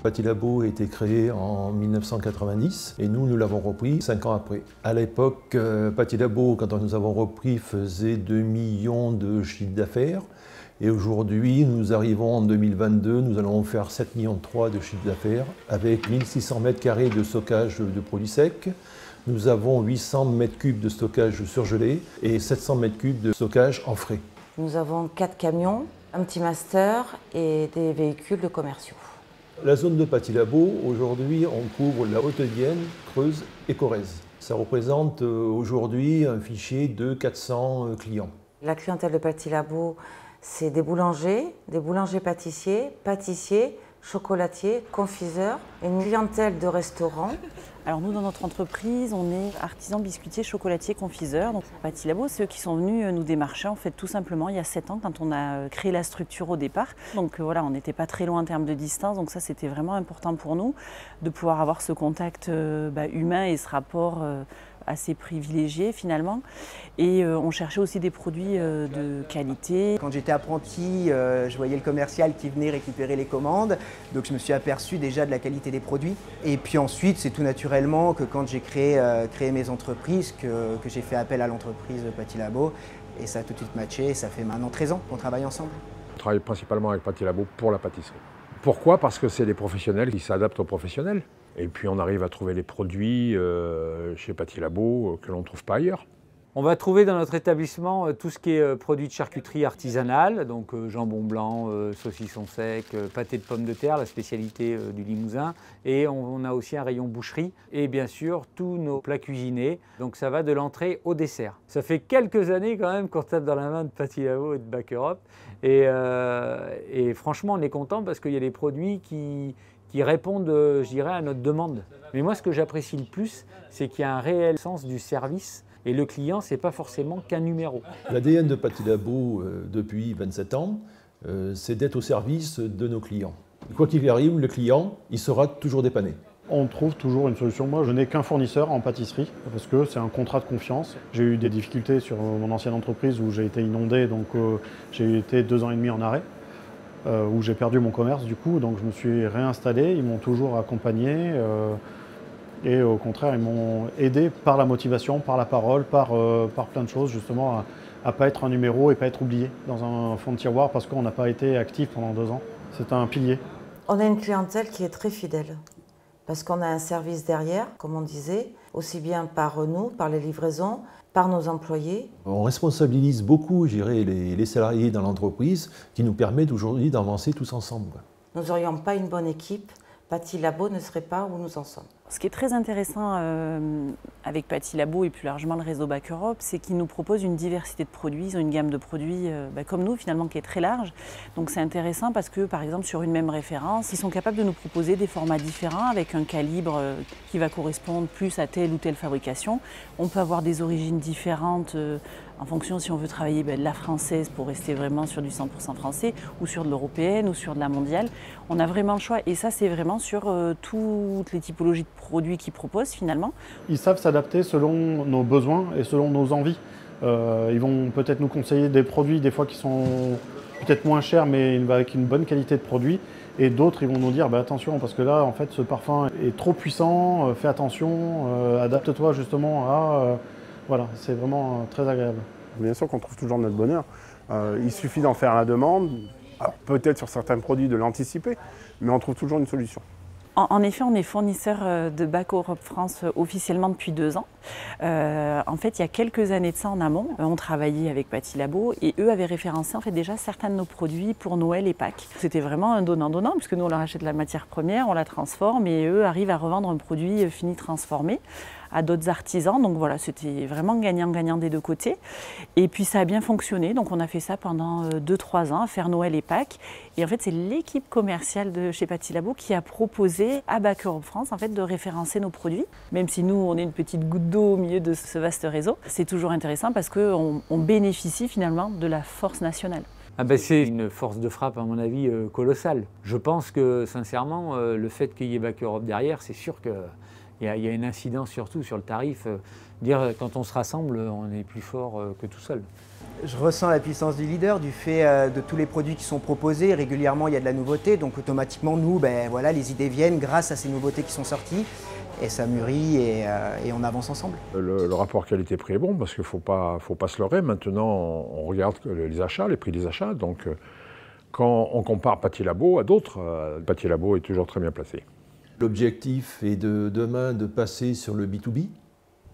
Paty Labo a été créé en 1990 et nous l'avons repris 5 ans après. À l'époque, Paty Labo, quand nous avons repris, faisait 2 millions de chiffre d'affaires. Et aujourd'hui, nous arrivons en 2022, nous allons faire 7,3 millions de chiffre d'affaires avec 1600 mètres carrés de stockage de produits secs. Nous avons 800 mètres cubes de stockage surgelé et 700 mètres cubes de stockage en frais. Nous avons 4 camions, un petit master et des véhicules de commerciaux. La zone de Paty Labo, aujourd'hui, on couvre la Haute-Vienne, Creuse et Corrèze. Ça représente aujourd'hui un fichier de 400 clients. La clientèle de Paty Labo, c'est des boulangers pâtissiers, pâtissiers, chocolatiers, confiseurs, et une clientèle de restaurants. Alors nous, dans notre entreprise, on est artisans, biscuitiers, chocolatiers, confiseurs. Donc Paty Labo, c'est eux qui sont venus nous démarcher, en fait, tout simplement, il y a 7 ans, quand on a créé la structure au départ. Donc voilà, on n'était pas très loin en termes de distance, donc ça, c'était vraiment important pour nous, de pouvoir avoir ce contact humain et ce rapport assez privilégié finalement. Et on cherchait aussi des produits de qualité. Quand j'étais apprenti, je voyais le commercial qui venait récupérer les commandes, donc je me suis aperçu déjà de la qualité des produits. Et puis ensuite, c'est tout naturellement que quand j'ai créé mes entreprises, que j'ai fait appel à l'entreprise Paty Labo, et ça a tout de suite matché, et ça fait maintenant 13 ans qu'on travaille ensemble. On travaille principalement avec Paty Labo pour la pâtisserie. Pourquoi? Parce que c'est des professionnels qui s'adaptent aux professionnels. Et puis on arrive à trouver les produits chez Paty Labo que l'on ne trouve pas ailleurs. On va trouver dans notre établissement tout ce qui est produits de charcuterie artisanale, donc jambon blanc, saucisson sec, pâté de pommes de terre, la spécialité du Limousin. Et on a aussi un rayon boucherie et bien sûr tous nos plats cuisinés. Donc ça va de l'entrée au dessert. Ça fait quelques années quand même qu'on tape dans la main de Paty Labo et de Back Europe. Et franchement on est content parce qu'il y a des produits qui répondent, je dirais, à notre demande. Mais moi ce que j'apprécie le plus, c'est qu'il y a un réel sens du service. Et le client, ce n'est pas forcément qu'un numéro. L'ADN de Paty Labo, depuis 27 ans, c'est d'être au service de nos clients. Quoi qu'il arrive, le client, il sera toujours dépanné. On trouve toujours une solution. Moi, je n'ai qu'un fournisseur en pâtisserie, parce que c'est un contrat de confiance. J'ai eu des difficultés sur mon ancienne entreprise où j'ai été inondé, donc j'ai été 2 ans et demi en arrêt, où j'ai perdu mon commerce du coup, donc je me suis réinstallé. Ils m'ont toujours accompagné. Et au contraire, ils m'ont aidé par la motivation, par la parole, par plein de choses, justement, à ne pas être un numéro et pas être oublié dans un fond de tiroir parce qu'on n'a pas été actif pendant 2 ans. C'est un pilier. On a une clientèle qui est très fidèle parce qu'on a un service derrière, comme on disait, aussi bien par nous, par les livraisons, par nos employés. On responsabilise beaucoup, je dirais, les salariés dans l'entreprise qui nous permettent aujourd'hui d'avancer tous ensemble. Nous n'aurions pas une bonne équipe, Paty Labo ne serait pas où nous en sommes. Ce qui est très intéressant avec Paty Labo et plus largement le réseau Back Europe, c'est qu'ils nous proposent une diversité de produits. Ils ont une gamme de produits comme nous finalement qui est très large. Donc c'est intéressant parce que par exemple sur une même référence, ils sont capables de nous proposer des formats différents avec un calibre qui va correspondre plus à telle ou telle fabrication. On peut avoir des origines différentes en fonction si on veut travailler de la française pour rester vraiment sur du 100% français ou sur de l'européenne ou sur de la mondiale. On a vraiment le choix et ça c'est vraiment sur toutes les typologies de produits qu'ils proposent finalement. Ils savent s'adapter selon nos besoins et selon nos envies. Ils vont peut-être nous conseiller des produits des fois qui sont peut-être moins chers mais avec une bonne qualité de produit. Et d'autres ils vont nous dire attention parce que là en fait ce parfum est trop puissant, fais attention, adapte-toi justement à... Voilà, c'est vraiment très agréable. Bien sûr qu'on trouve toujours notre bonheur. Il suffit d'en faire la demande, peut-être sur certains produits de l'anticiper, mais on trouve toujours une solution. En effet, on est fournisseur de Back Europe France officiellement depuis 2 ans. En fait, il y a quelques années de ça en amont, on travaillait avec Paty Labo et eux avaient référencé en fait déjà certains de nos produits pour Noël et Pâques. C'était vraiment un donnant-donnant puisque nous on leur achète la matière première, on la transforme et eux arrivent à revendre un produit fini transformé à d'autres artisans. Donc voilà, c'était vraiment gagnant-gagnant des 2 côtés. Et puis ça a bien fonctionné. Donc on a fait ça pendant 2-3 ans, à faire Noël et Pâques. Et en fait, c'est l'équipe commerciale de chez Paty Labo qui a proposé à Back Europe France en fait, de référencer nos produits. Même si nous, on est une petite goutte d'eau au milieu de ce vaste réseau, c'est toujours intéressant parce qu'on bénéficie finalement de la force nationale. C'est une force de frappe, à mon avis, colossale. Je pense que, sincèrement, le fait qu'il y ait Back Europe derrière, c'est sûr que il y a une incidence surtout sur le tarif. Dire quand on se rassemble, on est plus fort que tout seul. Je ressens la puissance du leader, du fait de tous les produits qui sont proposés. Régulièrement, il y a de la nouveauté, donc automatiquement, nous, voilà, les idées viennent grâce à ces nouveautés qui sont sorties. Et ça mûrit et on avance ensemble. Le rapport qualité-prix est bon parce qu'il ne faut pas se leurrer. Maintenant, on regarde les achats, les prix des achats. Donc, quand on compare Paty Labo à d'autres, Paty Labo est toujours très bien placé. L'objectif est demain de passer sur le B2B.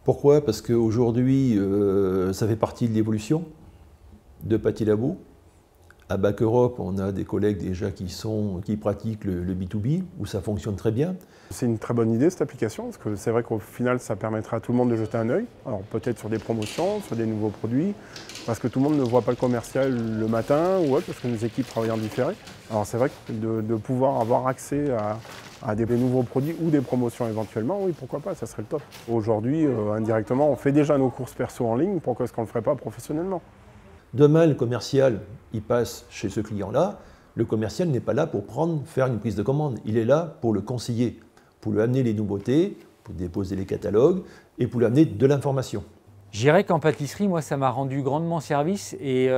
Pourquoi? Parce qu'aujourd'hui, ça fait partie de l'évolution de Paty Labo. À Bac Europe, on a des collègues déjà qui pratiquent le B2B, où ça fonctionne très bien. C'est une très bonne idée cette application, parce que c'est vrai qu'au final, ça permettra à tout le monde de jeter un œil. Alors peut-être sur des promotions, sur des nouveaux produits, parce que tout le monde ne voit pas le commercial le matin, ou autre, parce que nos équipes travaillent en différé. Alors c'est vrai que de pouvoir avoir accès à des nouveaux produits ou des promotions éventuellement, oui, pourquoi pas, ça serait le top. Aujourd'hui, indirectement, on fait déjà nos courses perso en ligne, pourquoi est-ce qu'on ne le ferait pas professionnellement? Demain, le commercial, il passe chez ce client-là. Le commercial n'est pas là pour faire une prise de commande. Il est là pour le conseiller, pour lui amener les nouveautés, pour déposer les catalogues et pour lui amener de l'information. Je dirais qu'en pâtisserie, moi, ça m'a rendu grandement service et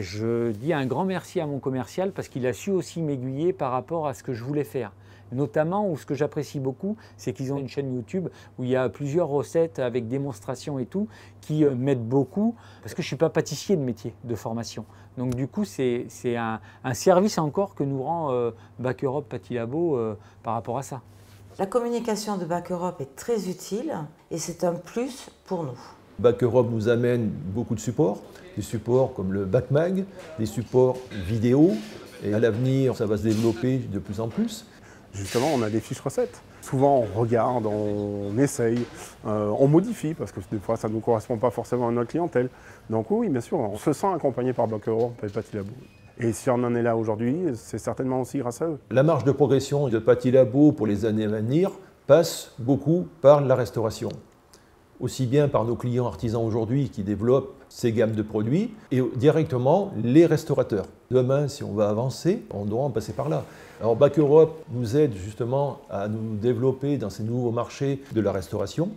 je dis un grand merci à mon commercial parce qu'il a su aussi m'aiguiller par rapport à ce que je voulais faire. Notamment, où ce que j'apprécie beaucoup, c'est qu'ils ont une chaîne YouTube où il y a plusieurs recettes avec démonstrations et tout, qui m'aident beaucoup, parce que je ne suis pas pâtissier de métier, de formation. Donc du coup, c'est un service encore que nous rend Bac Europe Paty Labo par rapport à ça. La communication de Bac Europe est très utile et c'est un plus pour nous. Bac Europe nous amène beaucoup de supports, des supports comme le Bac Mag, des supports vidéo, et à l'avenir, ça va se développer de plus en plus. Justement, on a des fiches recettes. Souvent, on regarde, on essaye, on modifie, parce que des fois, ça ne nous correspond pas forcément à notre clientèle. Donc oui, bien sûr, on se sent accompagné par Bac Europe et Paty Labo. Et si on en est là aujourd'hui, c'est certainement aussi grâce à eux. La marge de progression de Paty Labo pour les années à venir passe beaucoup par la restauration. Aussi bien par nos clients artisans aujourd'hui qui développent ces gammes de produits et directement les restaurateurs. Demain, si on va avancer, on doit en passer par là. Alors Bac Europe nous aide justement à nous développer dans ces nouveaux marchés de la restauration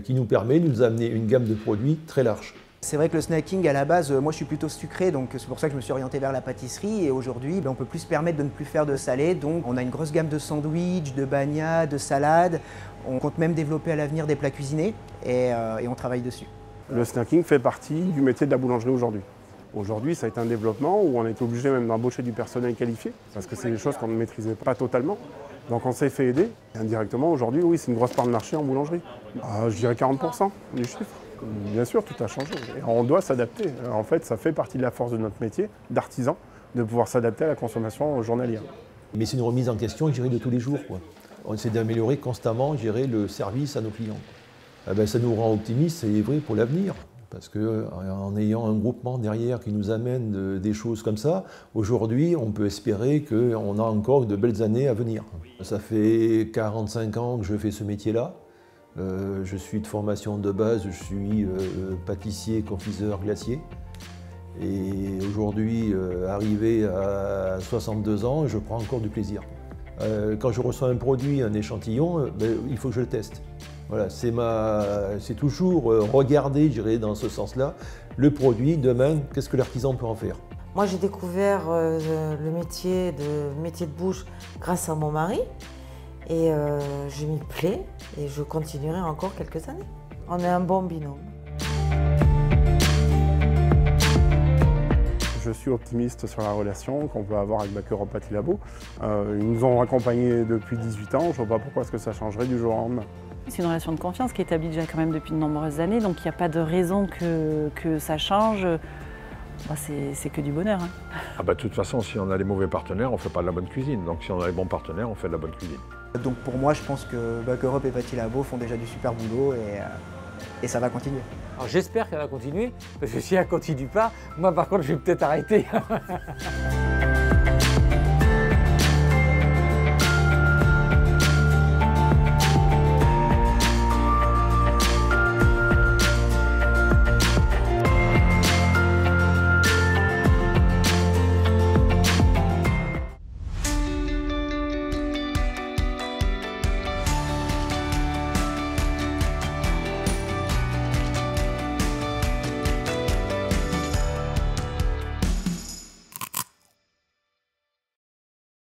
qui nous permet de nous amener une gamme de produits très large. C'est vrai que le snacking, à la base, moi je suis plutôt sucré, donc c'est pour ça que je me suis orienté vers la pâtisserie. Et aujourd'hui, on peut plus se permettre de ne plus faire de salé, donc on a une grosse gamme de sandwichs, de beignets, de salades. On compte même développer à l'avenir des plats cuisinés et on travaille dessus. Le snacking fait partie du métier de la boulangerie aujourd'hui. Aujourd'hui, ça a été un développement où on a été obligé même d'embaucher du personnel qualifié, parce que c'est des choses qu'on ne maîtrisait pas totalement. Donc on s'est fait aider. Et indirectement, aujourd'hui, oui, c'est une grosse part de marché en boulangerie. Je dirais 40% du chiffre. Bien sûr, tout a changé. Et on doit s'adapter. En fait, ça fait partie de la force de notre métier, d'artisan, de pouvoir s'adapter à la consommation journalière. Mais c'est une remise en question, je dirais, de tous les jours, quoi. On essaie d'améliorer constamment, je dirais, le service à nos clients. Ça nous rend optimistes, c'est vrai, pour l'avenir. Parce qu'en ayant un groupement derrière qui nous amène des choses comme ça, aujourd'hui, on peut espérer qu'on a encore de belles années à venir. Ça fait 45 ans que je fais ce métier-là. Je suis de formation de base, je suis pâtissier, confiseur, glacier. Et aujourd'hui, arrivé à 62 ans, je prends encore du plaisir. Quand je reçois un produit, un échantillon, il faut que je le teste. Voilà, c'est toujours regarder, je dirais, dans ce sens-là, le produit, demain, qu'est-ce que l'artisan peut en faire. Moi, j'ai découvert le métier de bouche grâce à mon mari. Et je m'y plais et je continuerai encore quelques années. On est un bon binôme. Je suis optimiste sur la relation qu'on peut avoir avec Bac Europe Paty Labo. Ils nous ont accompagnés depuis 18 ans, je ne vois pas pourquoi est-ce que ça changerait du jour au lendemain. C'est une relation de confiance qui est établie déjà quand même depuis de nombreuses années, donc il n'y a pas de raison que ça change. C'est que du bonheur. Hein. De toute façon, si on a les mauvais partenaires, on ne fait pas de la bonne cuisine. Donc si on a les bons partenaires, on fait de la bonne cuisine. Donc pour moi, je pense que Bac Europe et Paty Labo font déjà du super boulot et ça va continuer. Alors j'espère qu'elle va continuer, parce que si elle ne continue pas, moi par contre je vais peut-être arrêter.